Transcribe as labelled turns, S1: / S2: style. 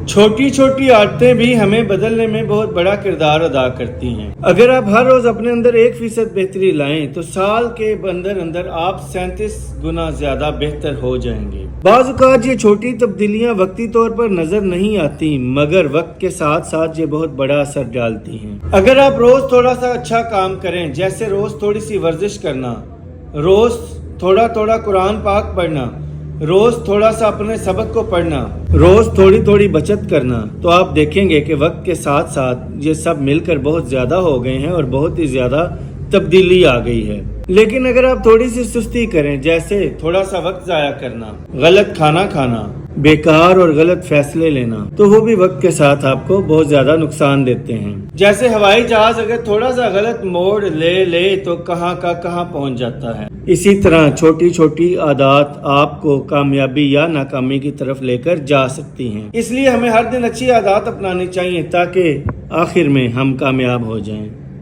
S1: چھوٹی چھوٹی عادتیں بھی ہمیں بدلنے میں بہت بڑا کردار ادا کرتی ہیں۔ اگر آپ ہر روز اپنے اندر 1% بہتری لائیں تو سال کے اندر آپ 37 گنا زیادہ بہتر ہو جائیں گے۔ بعض اوقات یہ چھوٹی تبدیلیاں وقتی طور پر نظر نہیں آتی، مگر وقت کے ساتھ ساتھ یہ بہت بڑا اثر ڈالتی ہیں۔ اگر آپ روز تھوڑا سا اچھا کام کریں، جیسے روز تھوڑی سی ورزش کرنا، روز تھوڑا قرآن پاک پڑھنا، روز تھوڑا سا اپنے سبق کو پڑھنا، روز تھوڑی بچت کرنا، تو آپ دیکھیں گے کہ وقت کے ساتھ ساتھ یہ سب مل کر بہت زیادہ ہو گئے ہیں اور بہت ہی زیادہ تبدیلی آ گئی ہے۔ لیکن اگر آپ تھوڑی سی سستی کریں، جیسے تھوڑا سا وقت ضائع کرنا، غلط کھانا کھانا، بیکار اور غلط فیصلے لینا، تو وہ بھی وقت کے ساتھ آپ کو بہت زیادہ نقصان دیتے ہیں۔ جیسے ہوائی جہاز اگر تھوڑا سا غلط موڑ لے تو کہاں کا کہاں پہنچ جاتا ہے۔ اسی طرح چھوٹی عادات آپ کو کامیابی یا ناکامی کی طرف لے کر جا سکتی ہیں۔ اس لیے ہمیں ہر دن اچھی عادات اپنانی چاہیے تاکہ آخر میں ہم کامیاب ہو جائیں۔